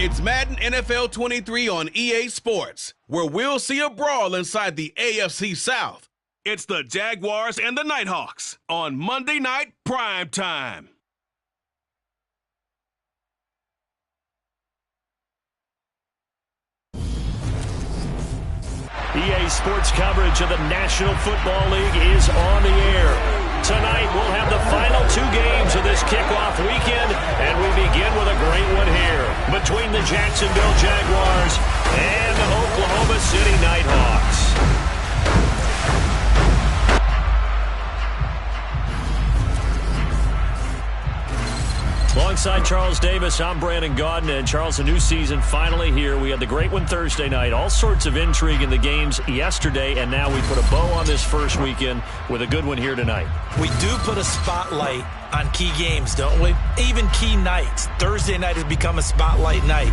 It's Madden NFL 23 on EA Sports, where we'll see a brawl inside the AFC South. It's the Jaguars and the Nighthawks on Monday Night Prime Time. EA Sports coverage of the National Football League is on the air. Tonight, we'll have the final two games of this kickoff weekend, and we begin with a great one here between the Jacksonville Jaguars and the Oklahoma City Nighthawks. Alongside Charles Davis, I'm Brandon Gaudin. And Charles, a new season finally here. We had the great one Thursday night. All sorts of intrigue in the games yesterday, and now we put a bow on this first weekend with a good one here tonight. We do put a spotlight on key games, don't we? Even key nights. Thursday night has become a spotlight night.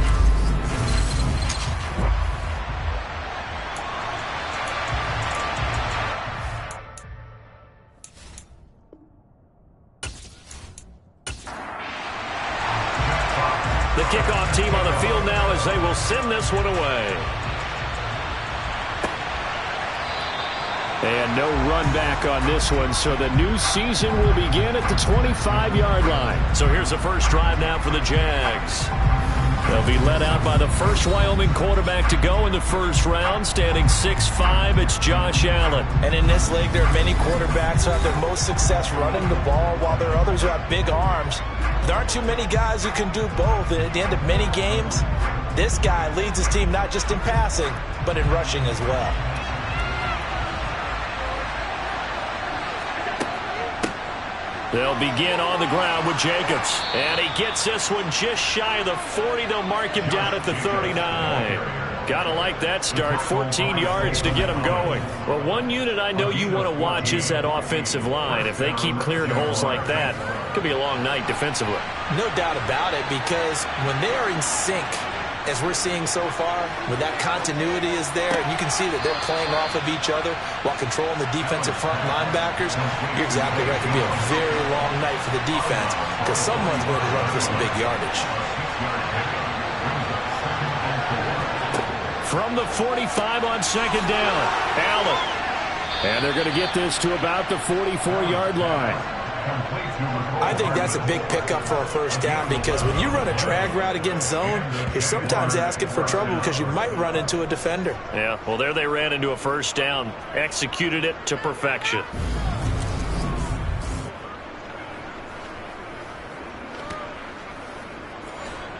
The kickoff team on the field now as they will send this one away. And no run back on this one, so the new season will begin at the 25-yard line. So here's the first drive now for the Jags. They'll be led out by the first Wyoming quarterback to go in the first round, standing 6'5". It's Josh Allen. And in this league, there are many quarterbacks who have their most success running the ball, while there are others who have big arms. There aren't too many guys who can do both. And at the end of many games, this guy leads his team not just in passing, but in rushing as well. They'll begin on the ground with Jacobs. And he gets this one just shy of the 40. They'll mark him down at the 39. Gotta like that start. 14 yards to get him going. Well, one unit I know you want to watch is that offensive line. If they keep clearing holes like that, it could be a long night defensively. No doubt about it, because when they are in sync, as we're seeing so far, when that continuity is there, and you can see that they're playing off of each other while controlling the defensive front linebackers, you're exactly right. It could be a very long night for the defense, because someone's going to run for some big yardage. From the 45 on second down, Allen. And they're going to get this to about the 44-yard line. I think that's a big pickup for a first down, because when you run a drag route against zone, you're sometimes asking for trouble because you might run into a defender. Yeah, well, there they ran into a first down, executed it to perfection.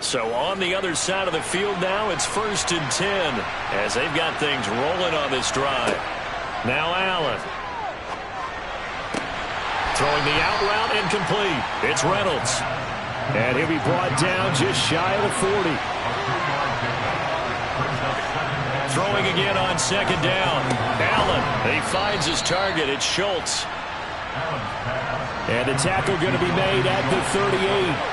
So on the other side of the field now, it's 1st and 10 as they've got things rolling on this drive. Now Allen. Throwing the out route incomplete. It's Reynolds. And he'll be brought down just shy of the 40. Throwing again on second down. Allen. He finds his target. It's Schultz. And the tackle going to be made at the 38.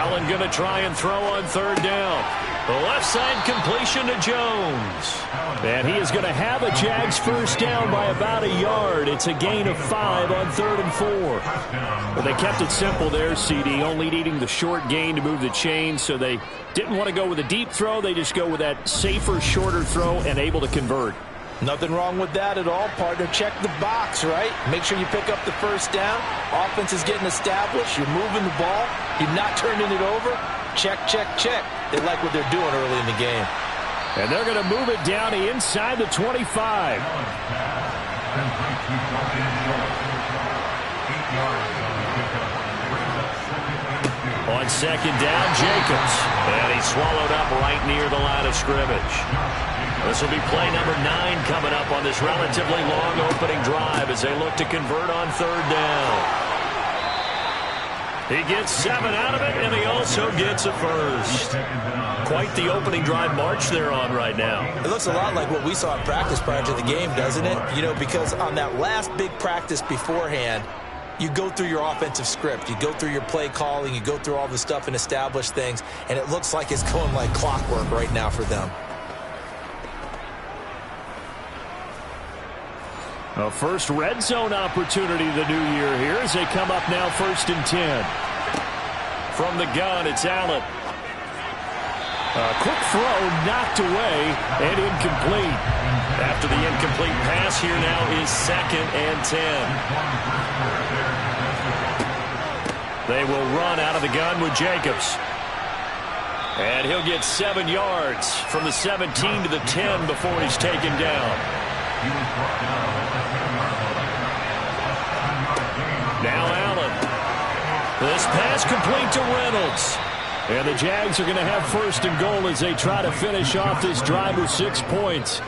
Allen going to try and throw on third down. The left side completion to Jones. And he is going to have a Jags first down by about a yard. It's a gain of 5 on 3rd and 4. Well, they kept it simple there, CD, only needing the short gain to move the chains, so they didn't want to go with a deep throw. They just go with that safer, shorter throw and able to convert. Nothing wrong with that at all, partner. Check the box, right? Make sure you pick up the first down. Offense is getting established. You're moving the ball. You're not turning it over. Check, check, check. They like what they're doing early in the game. And they're going to move it down to inside the 25. On second down, Jacobs. And he's swallowed up right near the line of scrimmage. This will be play number 9 coming up on this relatively long opening drive as they look to convert on third down. He gets 7 out of it, and he also gets a first. Quite the opening drive march they're on right now. It looks a lot like what we saw in practice prior to the game, doesn't it? You know, because on that last big practice beforehand, you go through your offensive script. You go through your play calling. You go through all the stuff and establish things, and it looks like it's going like clockwork right now for them. A first red zone opportunity the new year here as they come up now 1st and 10. From the gun, it's Allen. A quick throw knocked away and incomplete. After the incomplete pass, here now is 2nd and 10. They will run out of the gun with Jacobs. And he'll get 7 yards from the 17 to the 10 before he's taken down. Now Allen. This pass complete to Reynolds. And the Jags are going to have 1st and goal as they try to finish off this drive with 6 points.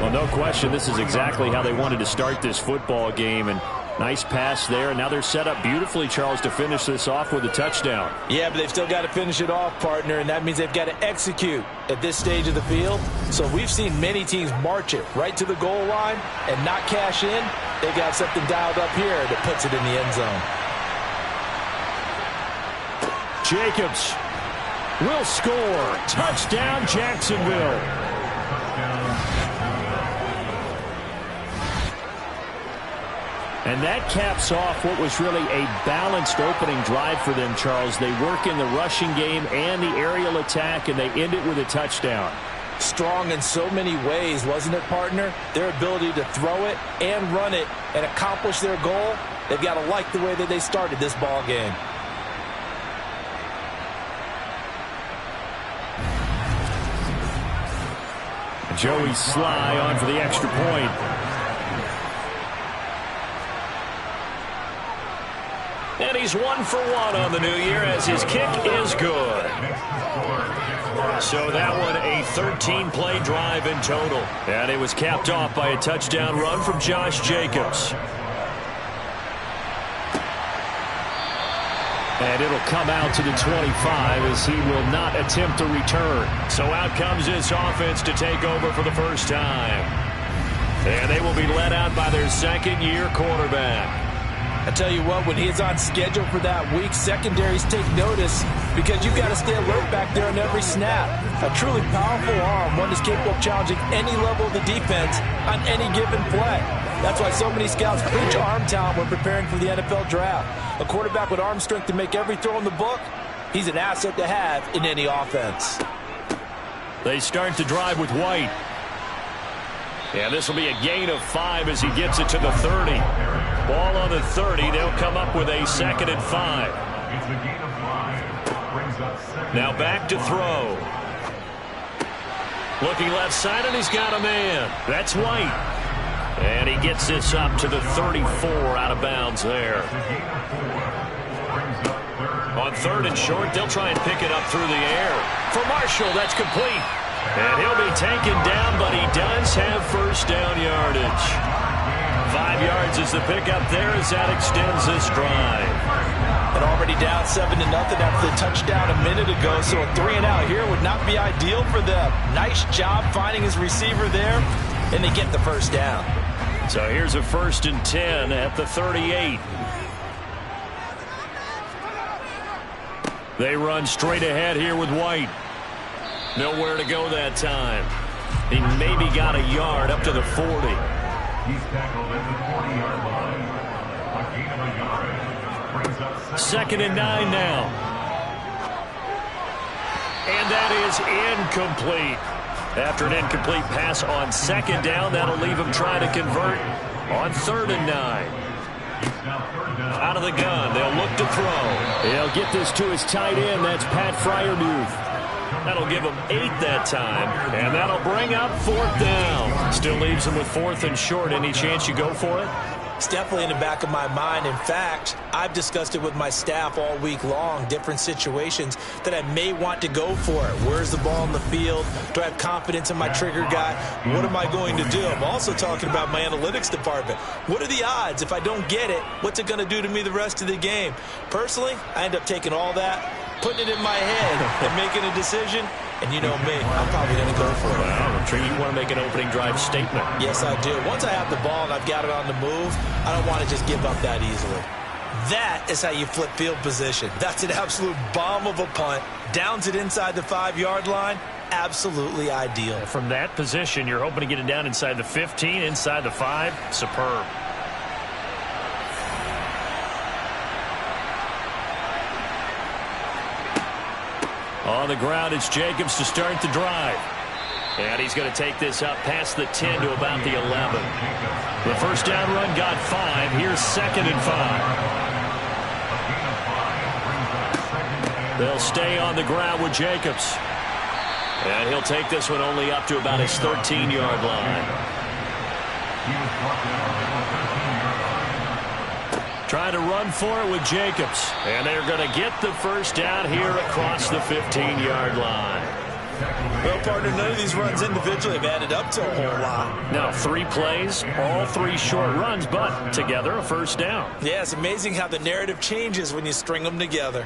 Well, no question, this is exactly how they wanted to start this football game. And nice pass there. And now they're set up beautifully, Charles, to finish this off with a touchdown. Yeah, but they've still got to finish it off, partner, and that means they've got to execute at this stage of the field. So we've seen many teams march it right to the goal line and not cash in. They've got something dialed up here that puts it in the end zone. Jacobs will score. Touchdown, Jacksonville. And that caps off what was really a balanced opening drive for them, Charles. They work in the rushing game and the aerial attack, and they end it with a touchdown. Strong in so many ways, wasn't it, partner? Their ability to throw it and run it and accomplish their goal, they've got to like the way that they started this ball game. Joey Sly on for the extra point. And he's 1 for 1 on the new year as his kick is good. So that one a 13-play drive in total. And it was capped off by a touchdown run from Josh Jacobs. And it'll come out to the 25 as he will not attempt a return. So out comes this offense to take over for the first time. And they will be led out by their second-year quarterback. I tell you what, when he's on schedule for that week, secondaries take notice because you've got to stay alert back there on every snap. A truly powerful arm, one that's capable of challenging any level of the defense on any given play. That's why so many scouts preach arm talent when preparing for the NFL draft. A quarterback with arm strength to make every throw in the book, he's an asset to have in any offense. They start to drive with White. And this will be a gain of 5 as he gets it to the 30. Ball on the 30. They'll come up with a 2nd and 5. Now back to throw. Looking left side, and he's got a man. That's White. And he gets this up to the 34 out of bounds there. On 3rd and short, they'll try and pick it up through the air. For Marshall, that's complete. And he'll be taken down, but he does have first down yardage. 5 yards is the pickup there as that extends this drive. And already down 7-0 after the touchdown a minute ago, so a 3-and-out here would not be ideal for them. Nice job finding his receiver there, and they get the first down. So here's a 1st and 10 at the 38. They run straight ahead here with White. Nowhere to go that time. He maybe got a yard up to the 40. He's tackled at the 40-yard line. A gain of a yard. Brings up 2nd and 9 now. And that is incomplete. After an incomplete pass on 2nd down, that'll leave him trying to convert on 3rd and 9. Out of the gun, they'll look to throw. He'll get this to his tight end. That's Pat Fryermuth. That'll give him 8 that time, and that'll bring up 4th down. Still leaves him with 4th and short. Any chance you go for it? It's definitely in the back of my mind. In fact, I've discussed it with my staff all week long, different situations that I may want to go for it. Where's the ball in the field? Do I have confidence in my trigger guy? What am I going to do? I'm also talking about my analytics department. What are the odds? If I don't get it, what's it going to do to me the rest of the game? Personally, I end up taking all that, putting it in my head, and making a decision. And you know me, I'm probably going to go for it. Well, I'm sure you want to make an opening drive statement. Yes, I do. Once I have the ball and I've got it on the move, I don't want to just give up that easily. That is how you flip field position. That's an absolute bomb of a punt. Downs it inside the 5-yard line. Absolutely ideal. From that position, you're hoping to get it down inside the 15, inside the 5. Superb. On the ground, it's Jacobs to start the drive. And he's going to take this up past the 10 to about the 11. The first down run got 5. Here's 2nd and 5. They'll stay on the ground with Jacobs. And he'll take this one only up to about his 13-yard line. Trying to run for it with Jacobs. And they're going to get the first down here across the 15-yard line. Well, partner, none of these runs individually have added up to a whole lot. Now, 3 plays, all 3 short runs, but together a first down. Yeah, it's amazing how the narrative changes when you string them together.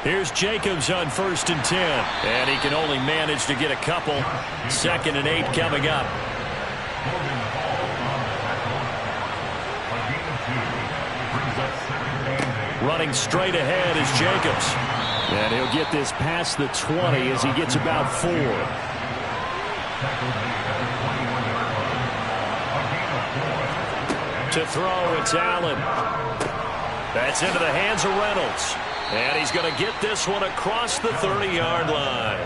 Here's Jacobs on 1st and 10. And he can only manage to get a couple. 2nd and 8 coming up. Running straight ahead is Jacobs. And he'll get this past the 20 as he gets about 4. To throw, it's Allen. That's into the hands of Reynolds. And he's going to get this one across the 30-yard line.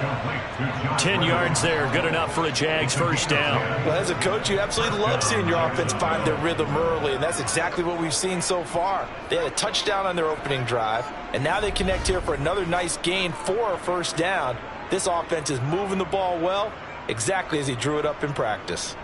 10 yards there, good enough for a Jags first down. Well, as a coach, you absolutely love seeing your offense find their rhythm early, and that's exactly what we've seen so far. They had a touchdown on their opening drive, and now they connect here for another nice gain for a first down. This offense is moving the ball well, exactly as he drew it up in practice.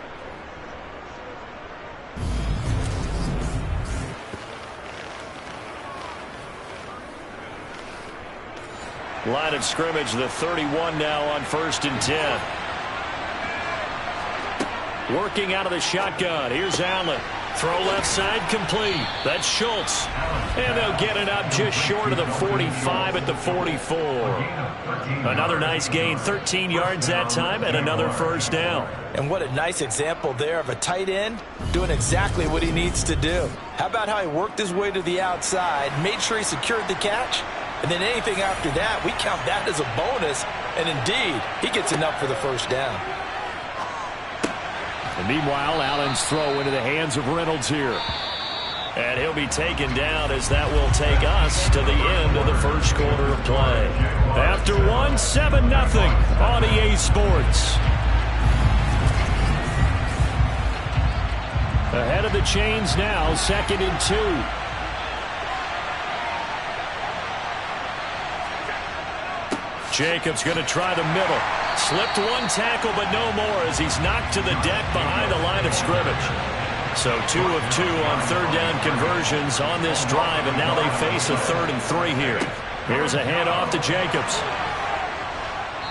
Line of scrimmage, the 31 now on 1st and 10. Working out of the shotgun. Here's Allen. Throw left side complete. That's Schultz. And they'll get it up just short of the 45 at the 44. Another nice gain, 13 yards that time, and another first down. And what a nice example there of a tight end doing exactly what he needs to do. How about how he worked his way to the outside, made sure he secured the catch, and then anything after that, we count that as a bonus. And indeed, he gets enough for the first down. And meanwhile, Allen's throw into the hands of Reynolds here. And he'll be taken down as that will take us to the end of the first quarter of play. After 1, 7-0 on EA Sports. Ahead of the chains now, 2nd and 2. Jacobs going to try the middle. Slipped one tackle, but no more as he's knocked to the deck behind the line of scrimmage. So 2 of 2 on 3rd down conversions on this drive, and now they face a 3rd and 3 here. Here's a handoff to Jacobs.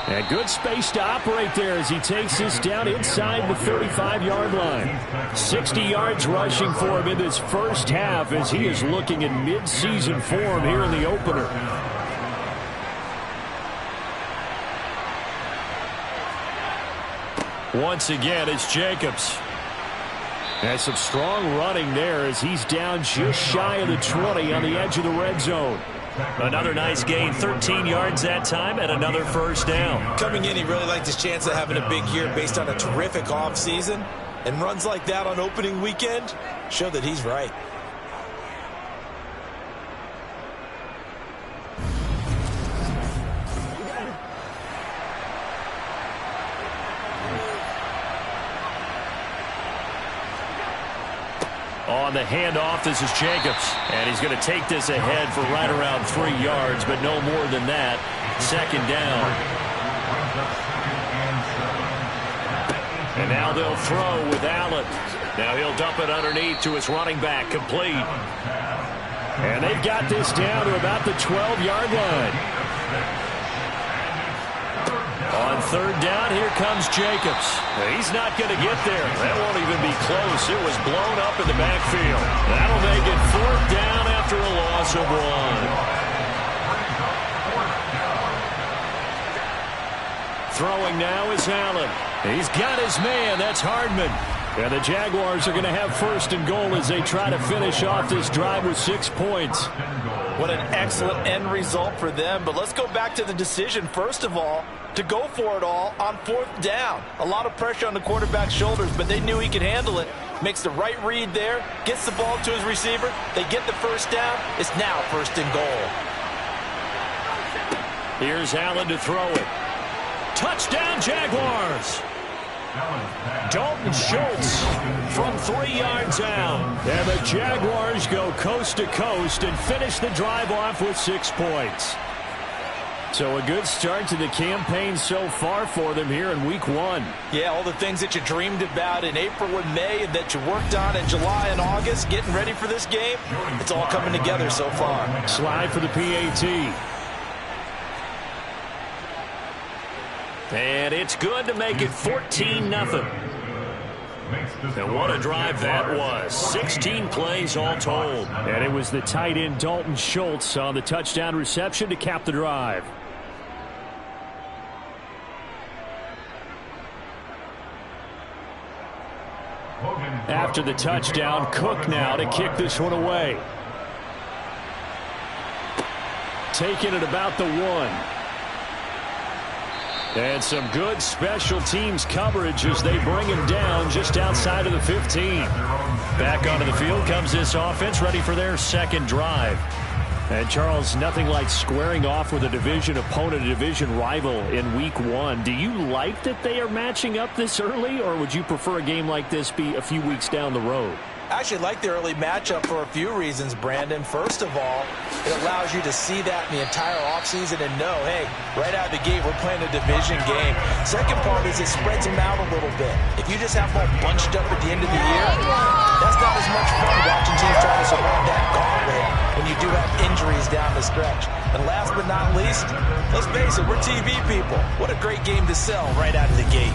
And good space to operate there as he takes this down inside the 35-yard line. 60 yards rushing for him in this first half as he is looking in mid-season form here in the opener. Once again, it's Jacobs. And some strong running there as he's down just shy of the 20 on the edge of the red zone. Another nice gain, 13 yards that time, and another first down. Coming in, he really liked his chance of having a big year based on a terrific offseason. And runs like that on opening weekend show that he's right. On the handoff, this is Jacobs. And he's going to take this ahead for right around 3 yards, but no more than that. 2nd down. And now they'll throw with Allen. Now he'll dump it underneath to his running back, complete. And they've got this down to about the 12-yard line. On 3rd down, here comes Jacobs. He's not going to get there. That won't even be close. It was blown up in the backfield. That'll make it 4th down after a loss of 1. Throwing now is Allen. He's got his man. That's Hardman. And the Jaguars are going to have first and goal as they try to finish off this drive with 6 points. What an excellent end result for them. But let's go back to the decision, first of all, to go for it all on 4th down. A lot of pressure on the quarterback's shoulders, but they knew he could handle it. Makes the right read there, gets the ball to his receiver. They get the first down. It's now first and goal. Here's Allen to throw it. Touchdown, Jaguars! Dalton Schultz from 3 yards out. And the Jaguars go coast to coast and finish the drive off with 6 points. So a good start to the campaign so far for them here in week 1. Yeah, all the things that you dreamed about in April and May and that you worked on in July and August, getting ready for this game, it's all coming together so far. Slide for the PAT. And it's good to make it 14-0. And what a drive that was. 16 plays all told. And it was the tight end Dalton Schultz on the touchdown reception to cap the drive. After the touchdown, Cook now to kick this one away. Taking it about the 1. And some good special teams coverage as they bring him down just outside of the 15. Back onto the field comes this offense, ready for their second drive. And, Charles, nothing like squaring off with a division opponent, a division rival in week 1. Do you like that they are matching up this early, or would you prefer a game like this be a few weeks down the road? I actually like the early matchup for a few reasons, Brandon. First of all, it allows you to see that in the entire offseason and know, hey, right out of the gate, we're playing a division game. Second part is it spreads them out a little bit. If you just have them all bunched up at the end of the year, that's not as much fun watching teams try to survive that gauntlet when you do have injuries down the stretch. And last but not least, let's face it, we're TV people. What a great game to sell right out of the gate.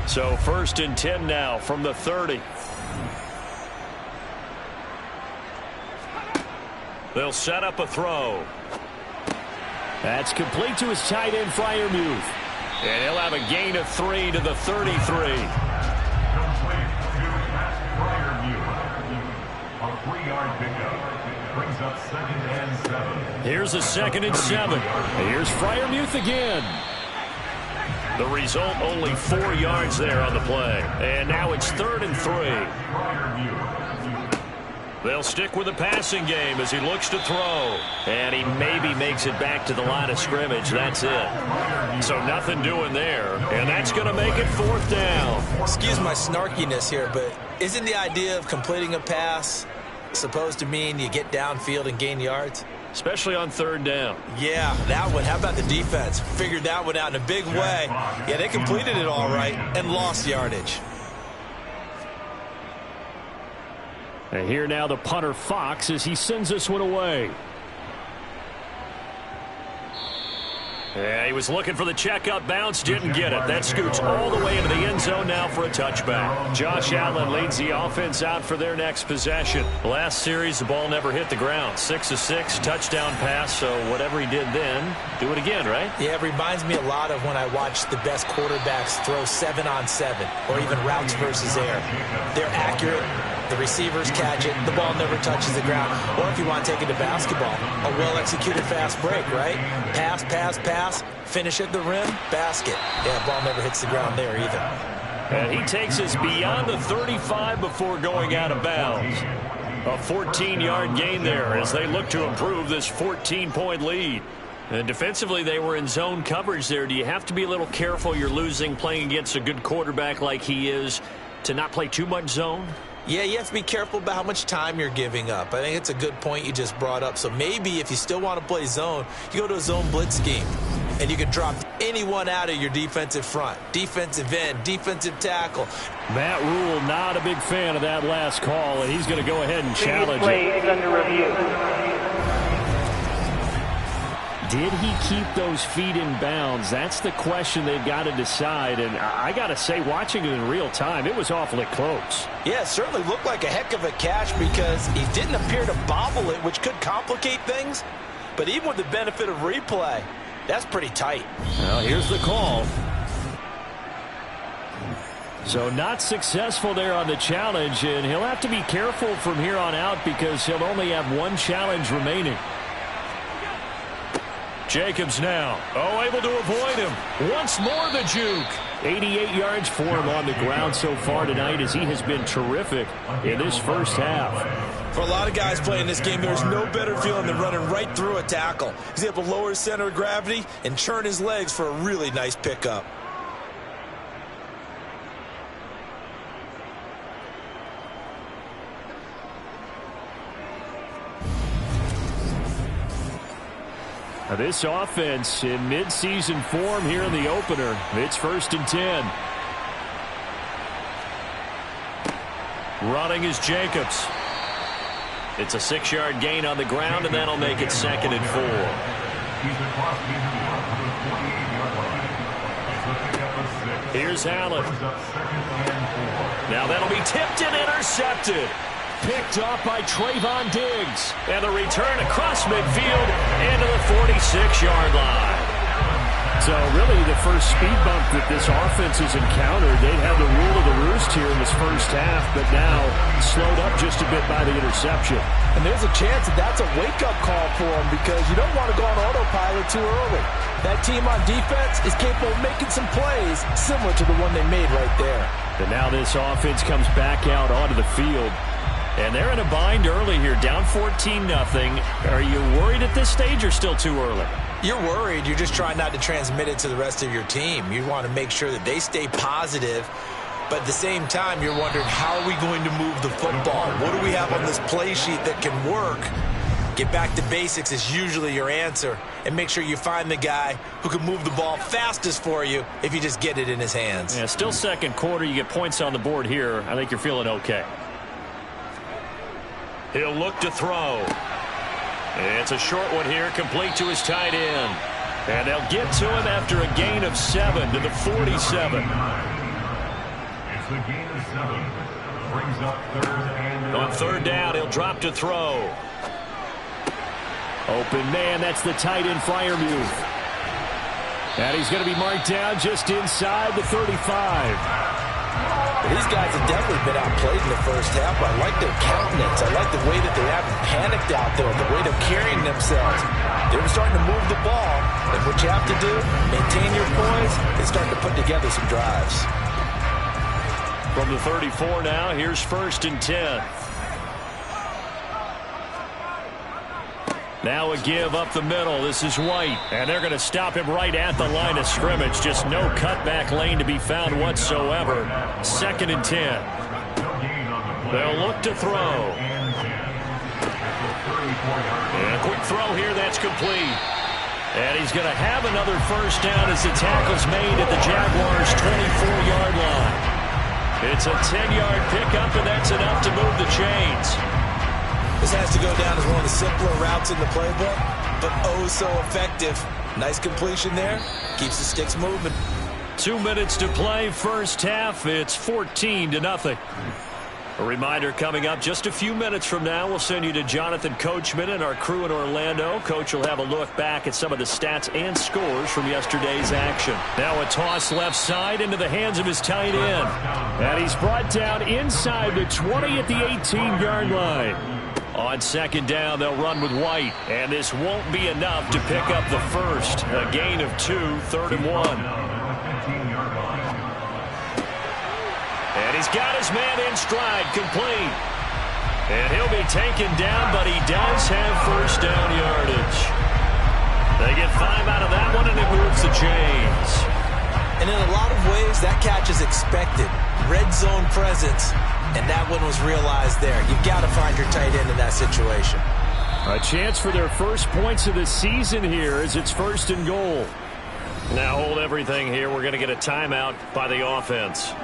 So 1st and 10 now from the 30. They'll set up a throw. That's complete to his tight end, Freiermuth. And he'll have a gain of 3 to the 33. Complete to Pat Freiermuth. A 3-yard pickup brings up 2nd and 7. Here's a 2nd and 7. And here's Freiermuth again. The result, only 4 yards there on the play. And now it's 3rd and 3. They'll stick with the passing game as he looks to throw. And he maybe makes it back to the line of scrimmage. That's it. So nothing doing there. And that's going to make it 4th down. Excuse my snarkiness here, but isn't the idea of completing a pass supposed to mean you get downfield and gain yards? Especially on 3rd down. Yeah, that one. How about the defense? Figured that one out in a big way. Yeah, they completed it all right and lost yardage. And here now the punter Fox as he sends this one away. Yeah, he was looking for the checkup bounce, didn't get it. That scoots all the way into the end zone now for a touchback. Josh Allen leads the offense out for their next possession. Last series, the ball never hit the ground. 6 of 6, touchdown pass, so whatever he did then, do it again, right? Yeah, it reminds me a lot of when I watch the best quarterbacks throw 7-on-7 or even routes versus air. They're accurate. The receivers catch it. The ball never touches the ground. Or if you want to take it to basketball, a well-executed fast break, right? Pass, pass, pass, finish at the rim, basket. Yeah, ball never hits the ground there either. And he takes us beyond the 35 before going out of bounds. A 14-yard gain there as they look to improve this 14-point lead. And defensively, they were in zone coverage there. Do you have to be a little careful you're losing playing against a good quarterback like he is to not play too much zone? Yeah, you have to be careful about how much time you're giving up. I think it's a good point you just brought up. So maybe if you still want to play zone, you go to a zone blitz scheme. And you can drop anyone out of your defensive front. Defensive end, defensive tackle. Matt Rule not a big fan of that last call, and he's going to go ahead and challenge it. Play is under review. Did he keep those feet in bounds? That's the question they've got to decide. And I got to say, watching it in real time, it was awfully close. Yeah, it certainly looked like a heck of a catch because he didn't appear to bobble it, which could complicate things. But even with the benefit of replay, That's pretty tight. Well, here's the call. So not successful there on the challenge, and he'll have to be careful from here on out because he'll only have one challenge remaining. Jacobs now. Oh, able to avoid him. Once more the juke. 88 yards for him on the ground so far tonight as he has been terrific in this first half. For a lot of guys playing this game, there's no better feeling than running right through a tackle. He's able to lower his center of gravity and churn his legs for a really nice pickup. Now this offense in midseason form here in the opener. It's 1st and 10. Running is Jacobs. It's a 6-yard gain on the ground, and that'll make it 2nd and 4. Here's Allen. Now that'll be tipped and intercepted. Picked off by Trayvon Diggs. And the return across midfield into the 46-yard line. So really the first speed bump that this offense has encountered, they'd have the rule of the roost here in this first half, but now slowed up just a bit by the interception. And there's a chance that that's a wake-up call for them because you don't want to go on autopilot too early. That team on defense is capable of making some plays similar to the one they made right there. And now this offense comes back out onto the field. And they're in a bind early here, down 14-0. Are you worried at this stage or still too early? You're worried. You're just trying not to transmit it to the rest of your team. You want to make sure that they stay positive. But at the same time, you're wondering, how are we going to move the football? What do we have on this play sheet that can work? Get back to basics is usually your answer. And make sure you find the guy who can move the ball fastest for you if you just get it in his hands. Yeah, still second quarter. You get points on the board here. I think you're feeling okay. He'll look to throw. It's a short one here, complete to his tight end. And they'll get to him after a gain of 7 to the 47. It's a gain of 7. Brings up 3rd and On 3rd down, he'll drop to throw. Open man, that's the tight end Freiermuth. And he's going to be marked down just inside the 35. These guys have definitely been outplayed in the first half. I like their countenance. I like the way that they haven't panicked out there, the way they're carrying themselves. They're starting to move the ball. And what you have to do, maintain your poise and start to put together some drives. From the 34 now, here's 1st and 10. Now a give up the middle. This is White. And they're going to stop him right at the line of scrimmage. Just no cutback lane to be found whatsoever. 2nd and 10. They'll look to throw. And a quick throw here. That's complete. And he's going to have another first down as the tackle's made at the Jaguars' 24-yard line. It's a 10-yard pickup, and that's enough to move the chains. This has to go down as one of the simpler routes in the playbook, but oh so effective. Nice completion there. Keeps the sticks moving. 2 minutes to play, first half. It's 14-0. A reminder coming up just a few minutes from now. We'll send you to Jonathan Coachman and our crew in Orlando. Coach will have a look back at some of the stats and scores from yesterday's action. Now a toss left side into the hands of his tight end. And he's brought down inside the 20 at the 18-yard line. On 2nd down, they'll run with White. And this won't be enough to pick up the first. A gain of 2, 3rd and 1. And he's got his man in stride, complete. And he'll be taken down, but he does have first down yardage. They get 5 out of that one, and it moves the chains. And in a lot of ways, that catch is expected. Red zone presence. And that one was realized there. You've got to find your tight end in that situation. A chance for their first points of the season here as it's 1st and goal. Now hold everything here. We're going to get a timeout by the offense,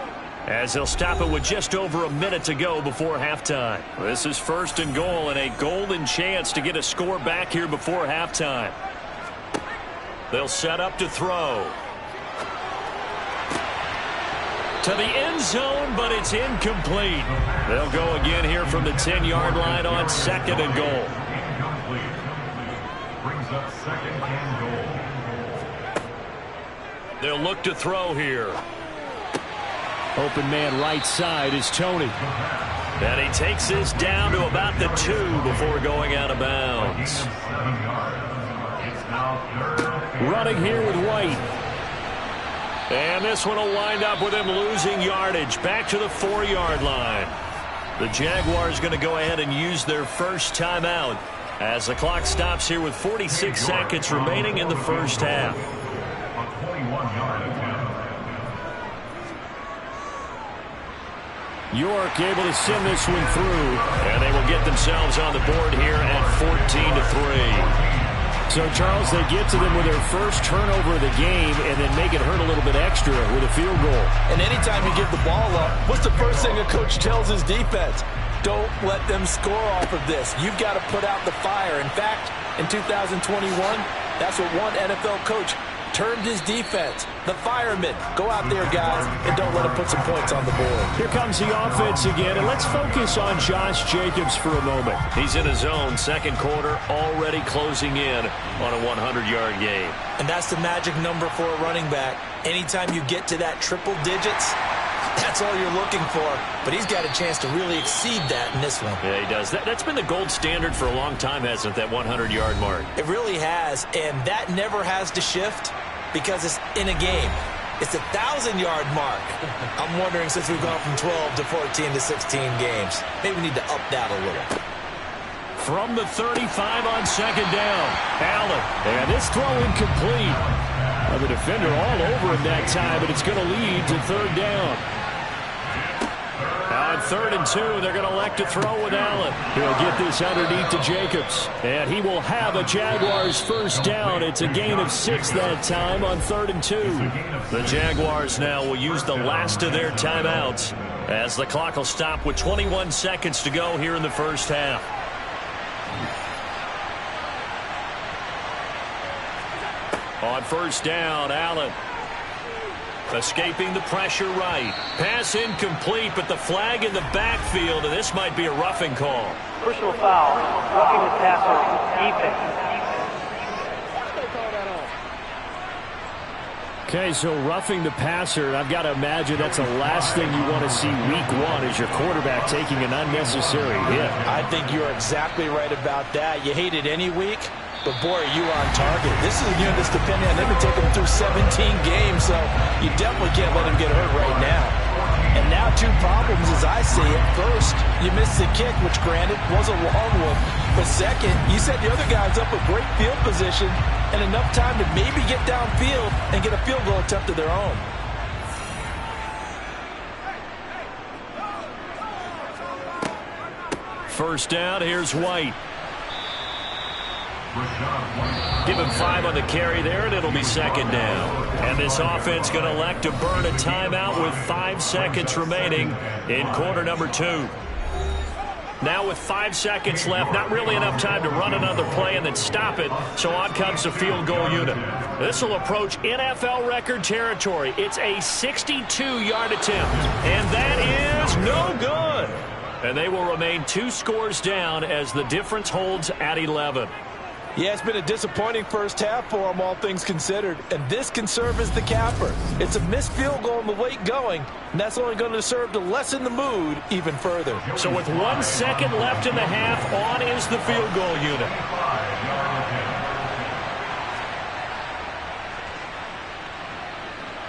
as they'll stop it with just over a minute to go before halftime. This is 1st and goal and a golden chance to get a score back here before halftime. They'll set up to throw. To the end zone, but it's incomplete. They'll go again here from the 10-yard line on 2nd and goal. Incomplete. Brings up 2nd and goal. They'll look to throw here. Open man right side is Tony. And he takes this down to about the 2 before going out of bounds. Running here with White. And this one will wind up with him losing yardage back to the 4-yard line. The Jaguars going to go ahead and use their first timeout as the clock stops here with 46 seconds remaining in the first half. York able to send this one through, and they will get themselves on the board here at 14-3. So, Charles, they get to them with their first turnover of the game and then make it hurt a little bit extra with a field goal. And anytime you give the ball up, what's the first thing a coach tells his defense? Don't let them score off of this. You've got to put out the fire. In fact, in 2021, that's what one NFL coach turned his defense. The firemen. Go out there, guys, and don't let them put some points on the board. Here comes the offense again, and let's focus on Josh Jacobs for a moment. He's in his own second quarter, already closing in on a 100-yard game. And that's the magic number for a running back. Anytime you get to that triple digits, that's all you're looking for. But he's got a chance to really exceed that in this one. Yeah, he does. That's been the gold standard for a long time, hasn't it, that 100-yard mark? It really has, and that never has to shift because it's in a game. It's a 1,000-yard mark. I'm wondering, since we've gone from 12 to 14 to 16 games, maybe we need to up that a little. From the 35 on second down, Allen. And this throw incomplete. The defender all over him that time, but it's going to lead to third down. Now on 3rd and 2, they're going to elect to throw with Allen. He'll get this underneath to Jacobs. And he will have a Jaguars first down. It's a gain of 6 that time on 3rd and 2. The Jaguars now will use the last of their timeouts as the clock will stop with 21 seconds to go here in the first half. On first down, Allen. Escaping the pressure right. Pass incomplete, but the flag in the backfield, and this might be a roughing call. Personal foul, roughing the passer, defense. Okay, so roughing the passer, I've got to imagine that's the last thing you want to see week 1 is your quarterback taking an unnecessary hit. I think you're exactly right about that. You hate it any week, but boy, are you on target. This is a unit that's depending on them to take them through 17 games, so you definitely can't let him get hurt right now. And now 2 problems as I see it. First, you missed the kick, which granted was a long one. But second, you set the other guys up with great field position and enough time to maybe get downfield and get a field goal attempt of their own. First down, here's White. Give him 5 on the carry there, and it'll be second down. And this offense going to elect to burn a timeout with 5 seconds remaining in quarter number 2. Now with 5 seconds left, not really enough time to run another play and then stop it, so on comes the field goal unit. This will approach NFL record territory. It's a 62-yard attempt, and that is no good. And they will remain 2 scores down as the difference holds at 11. Yeah, it's been a disappointing first half for them, all things considered. And this can serve as the capper. It's a missed field goal in the late going, and that's only going to serve to lessen the mood even further. So with 1 second left in the half, on is the field goal unit.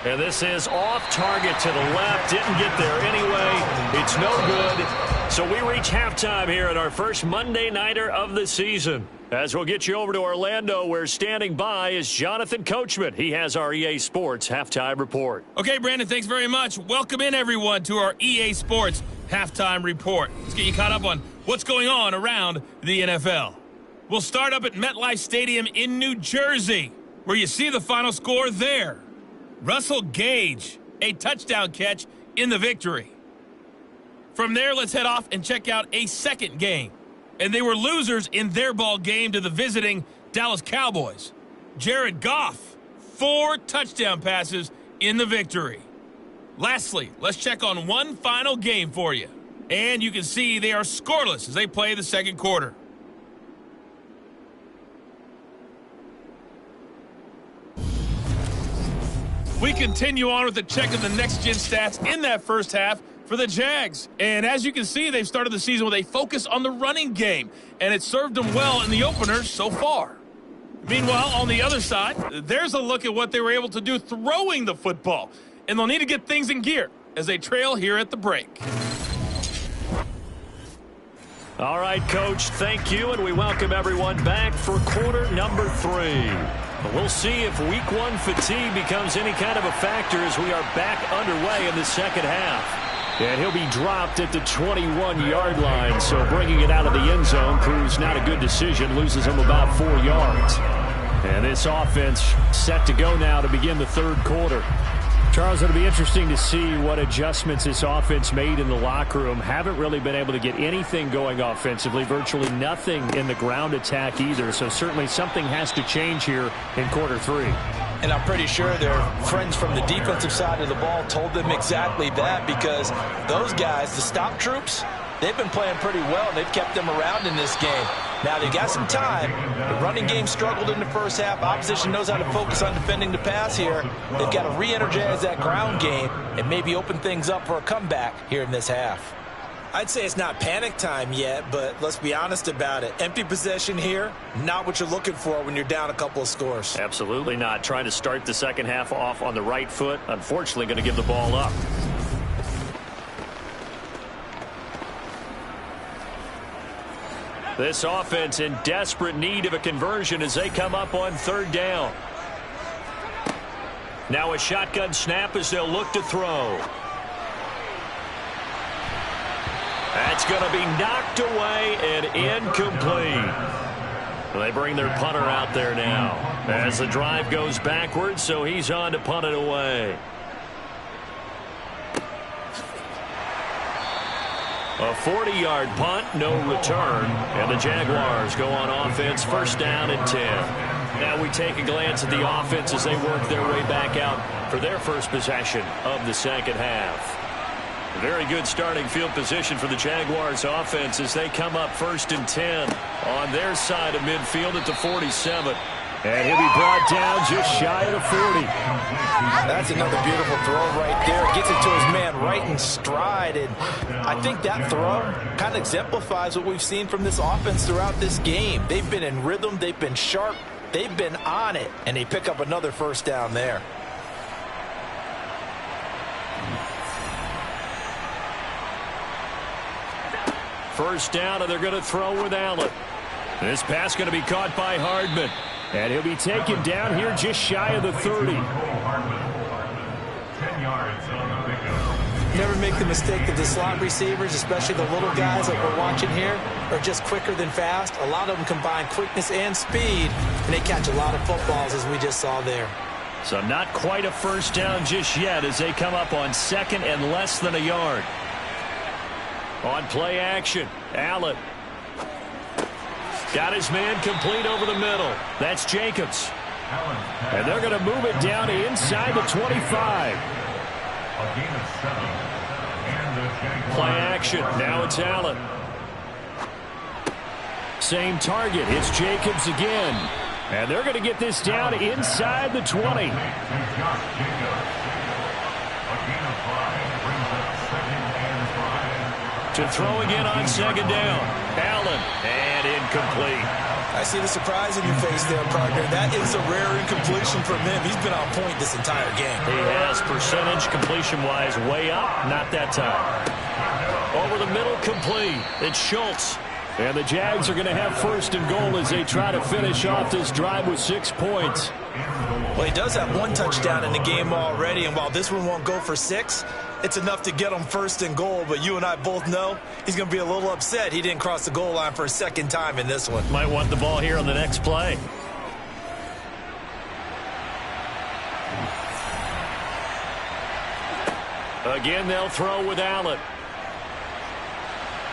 And this is off target to the left. Didn't get there anyway. It's no good. So we reach halftime here at our first Monday Nighter of the season. As we'll get you over to Orlando, where standing by is Jonathan Coachman. He has our EA Sports Halftime Report. Okay, Brandon, thanks very much. Welcome in, everyone, to our EA Sports Halftime Report. Let's get you caught up on what's going on around the NFL. We'll start up at MetLife Stadium in New Jersey, where you see the final score there. Russell Gage, a touchdown catch in the victory. From there, let's head off and check out a second game. And they were losers in their ball game to the visiting Dallas Cowboys. Jared Goff, 4 touchdown passes in the victory. Lastly, let's check on one final game for you. And you can see they are scoreless as they play the second quarter. We continue on with the check of the next-gen stats in that first half for the Jags. And as you can see, they've started the season with a focus on the running game, and it served them well in the opener so far. Meanwhile, on the other side, there's a look at what they were able to do throwing the football. And they'll need to get things in gear as they trail here at the break. All right, Coach, thank you, and we welcome everyone back for quarter number 3. We'll see if week 1 fatigue becomes any kind of a factor as we are back underway in the second half. And he'll be dropped at the 21-yard line, so bringing it out of the end zone proves not a good decision, loses him about 4 yards. And this offense set to go now to begin the third quarter. Charles, it'll be interesting to see what adjustments this offense made in the locker room. Haven't really been able to get anything going offensively, virtually nothing in the ground attack either. So certainly something has to change here in quarter 3. And I'm pretty sure their friends from the defensive side of the ball told them exactly that, because those guys, the stop troops, they've been playing pretty well. They've kept them around in this game. Now, they got some time. The running game struggled in the first half. Opposition knows how to focus on defending the pass here. They've got to re-energize that ground game and maybe open things up for a comeback here in this half. I'd say it's not panic time yet, but let's be honest about it. Empty possession here, not what you're looking for when you're down a couple of scores. Absolutely not. Trying to start the second half off on the right foot. Unfortunately, going to give the ball up. This offense in desperate need of a conversion as they come up on third down. Now a shotgun snap as they'll look to throw. That's going to be knocked away and incomplete. They bring their punter out there now as the drive goes backwards, so he's on to punt it away. A 40-yard punt, no return, and the Jaguars go on offense, first down and 10. Now we take a glance at the offense as they work their way back out for their first possession of the second half. A very good starting field position for the Jaguars offense as they come up first and 10 on their side of midfield at the 47. And he'll be brought down just shy of the 40. That's another beautiful throw right there. Gets it to his man right in stride. And I think that throw kind of exemplifies what we've seen from this offense throughout this game. They've been in rhythm. They've been sharp. They've been on it. And they pick up another first down there. First down, and they're going to throw with Allen. This pass going to be caught by Hardman. And he'll be taken down here just shy of the 30. 10 yards on the pickup. Never make the mistake that the slot receivers, especially the little guys like we're watching here, are just quicker than fast. A lot of them combine quickness and speed, and they catch a lot of footballs, as we just saw there. So not quite a first down just yet as they come up on second and less than a yard. On play action, Allen. Got his man complete over the middle. That's Jacobs. And they're going to move it down inside the 25. A gain of 7. And the Jaguars. Play action. Now it's Allen. Same target. It's Jacobs again. And they're going to get this down inside the 20. To Josh Jacobs. A gain of 5 brings up 2nd and 5. To throw again on second down. Allen. And incomplete. I see the surprise in your face there, partner. That is a rare incompletion from him. He's been on point this entire game. He has percentage completion-wise way up. Not that time. Over the middle, complete. It's Schultz. And the Jags are going to have first and goal as they try to finish off this drive with 6 points. Well, he does have 1 touchdown in the game already, and while this one won't go for 6, it's enough to get him first and goal. But you and I both know he's going to be a little upset he didn't cross the goal line for a second time in this one. Might want the ball here on the next play. Again, they'll throw with Allen.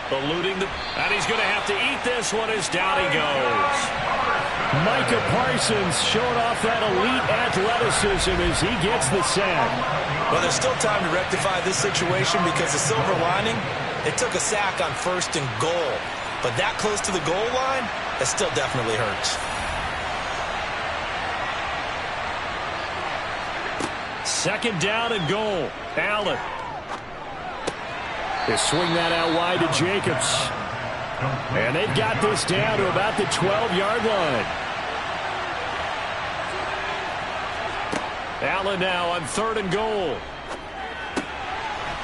Eluding the... And he's going to have to eat this one as down he goes. Micah Parsons showing off that elite athleticism as he gets the sack. Well, there's still time to rectify this situation because the silver lining, it took a sack on first and goal. But that close to the goal line, it still definitely hurts. Second down and goal. Allen. They swing that out wide to Jacobs. And they've got this down to about the 12-yard line. Allen now on 3rd and goal.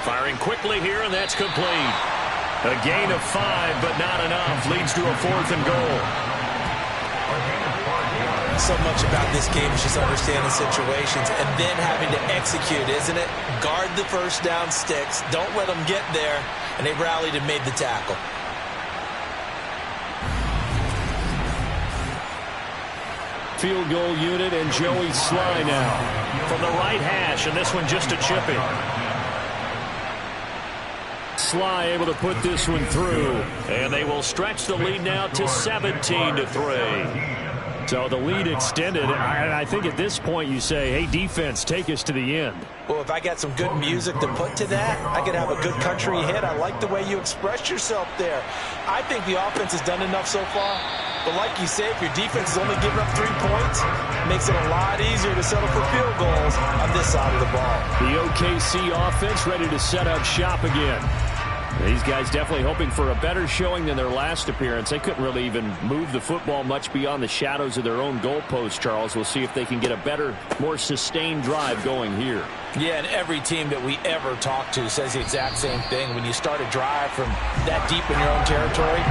Firing quickly here, and that's complete. A gain of 5, but not enough. Leads to a 4th and goal. So much about this game is just understanding situations and then having to execute, isn't it? Guard the first down sticks. Don't let them get there. And they rallied and made the tackle. Field goal unit and Joey Sly now from the right hash, and this one just a chip in. Sly able to put this one through, and they will stretch the lead now to 17-3. So the lead extended, and I think at this point you say, hey, defense, take us to the end. Well, if I got some good music to put to that, I could have a good country hit. I like the way you expressed yourself there. I think the offense has done enough so far. But like you say, if your defense is only giving up 3 points, it makes it a lot easier to settle for field goals on this side of the ball. The OKC offense ready to set up shop again. These guys definitely hoping for a better showing than their last appearance. They couldn't really even move the football much beyond the shadows of their own goalpost, Charles. We'll see if they can get a better, more sustained drive going here. Yeah, and every team that we ever talk to says the exact same thing. When you start a drive from that deep in your own territory,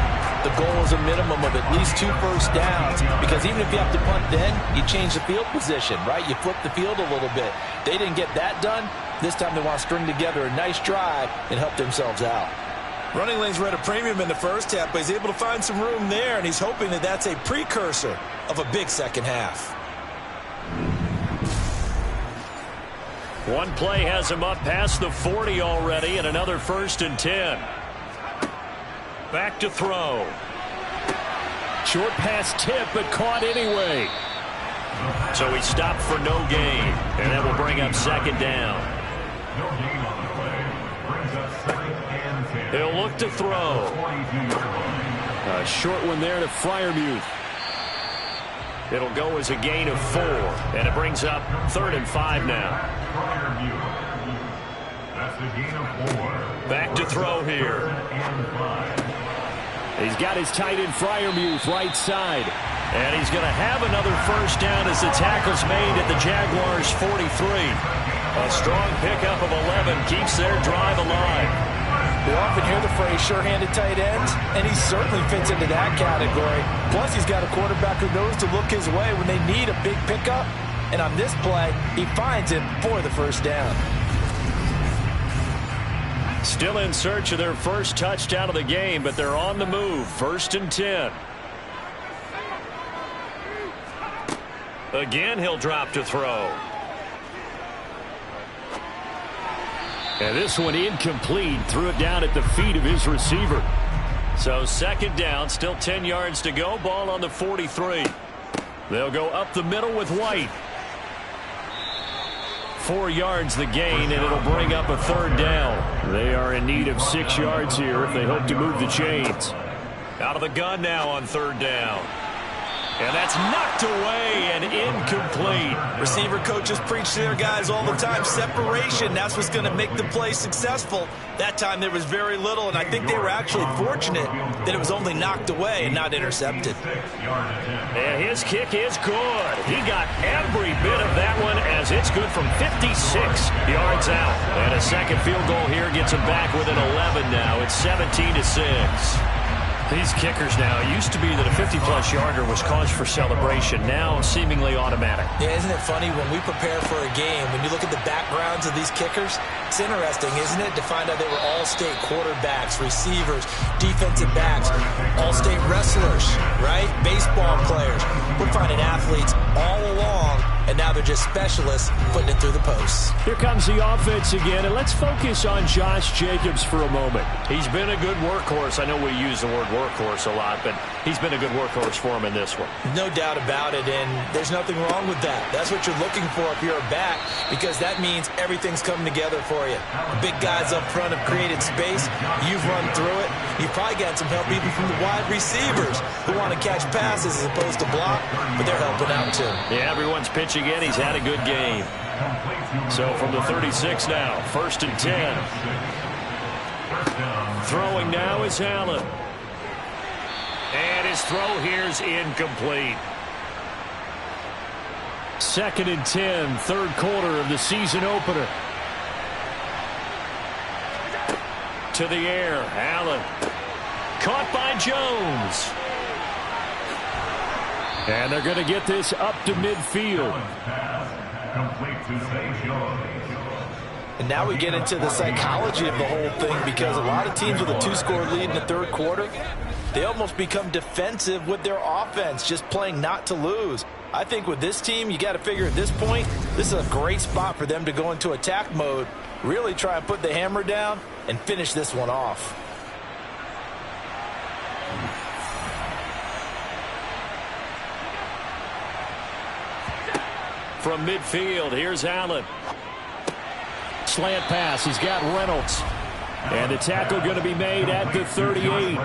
the goal is a minimum of at least 2 first downs, because even if you have to punt then, you change the field position, right? You flip the field a little bit. They didn't get that done. This time they want to string together a nice drive and help themselves out. Running lanes were at a premium in the first half, but he's able to find some room there, and he's hoping that that's a precursor of a big second half. One play has him up past the 40 already, and another 1st and 10. Back to throw. Short pass tip, but caught anyway. So he stopped for no gain, and that will bring up 2nd down. No gain on the play. Brings up 2nd and 10. He'll look to throw. A short one there to Freiermuth. It'll go as a gain of 4, and it brings up 3rd and 5 now. That's a gain of 4. Back to throw here. He's got his tight end Freiermuth right side. And he's going to have another 1st down as the tackle's made at the Jaguars' 43. A strong pickup of 11 keeps their drive alive. We often hear the phrase sure-handed tight ends, and he certainly fits into that category. Plus, he's got a quarterback who knows to look his way when they need a big pickup. And on this play, he finds him for the 1st down. Still in search of their first touchdown of the game, but they're on the move. 1st and 10. Again, he'll drop to throw. And this one incomplete. Threw it down at the feet of his receiver. So 2nd down, still 10 yards to go. Ball on the 43. They'll go up the middle with White. 4 yards the gain, and it'll bring up a 3rd down. They are in need of 6 yards here if they hope to move the chains. Out of the gun now on 3rd down. And that's knocked away and incomplete. Receiver coaches preach to their guys all the time. Separation, that's what's going to make the play successful. That time there was very little, and I think they were actually fortunate that it was only knocked away and not intercepted. And his kick is good. He got every bit of that one as it's good from 56 yards out. And a second field goal here gets him back within 11 now. It's 17-6. These kickers now, it used to be that a 50-plus yarder was cause for celebration. Now seemingly automatic. Yeah, isn't it funny when we prepare for a game, when you look at the backgrounds of these kickers, it's interesting, isn't it, to find out they were all-state quarterbacks, receivers, defensive backs, all-state wrestlers, right? Baseball players. We're finding athletes all along, and now they're just specialists putting it through the posts. Here comes the offense again, and let's focus on Josh Jacobs for a moment. He's been a good workhorse. I know we use the word workhorse a lot, but he's been a good workhorse for him in this one. No doubt about it, and there's nothing wrong with that. That's what you're looking for if you're a back, because that means everything's coming together for you. The big guys up front have created space. You've run through it. You've probably got some help even from the wide receivers who want to catch passes as opposed to block, but they're helping out too. Yeah, everyone's pitching in. He's had a good game. So from the 36 now, 1st and 10. Throwing now is Allen. And his throw here is incomplete. 2nd and 10, 3rd quarter of the season opener. To the air, Allen. Caught by Jones. And they're going to get this up to midfield. And now we get into the psychology of the whole thing, because a lot of teams with a 2-score lead in the 3rd quarter, they almost become defensive with their offense, just playing not to lose. I think with this team, you got to figure at this point, this is a great spot for them to go into attack mode, really try and put the hammer down and finish this one off. From midfield, here's Allen. Slant pass, he's got Reynolds. And the tackle going to be made at the 38.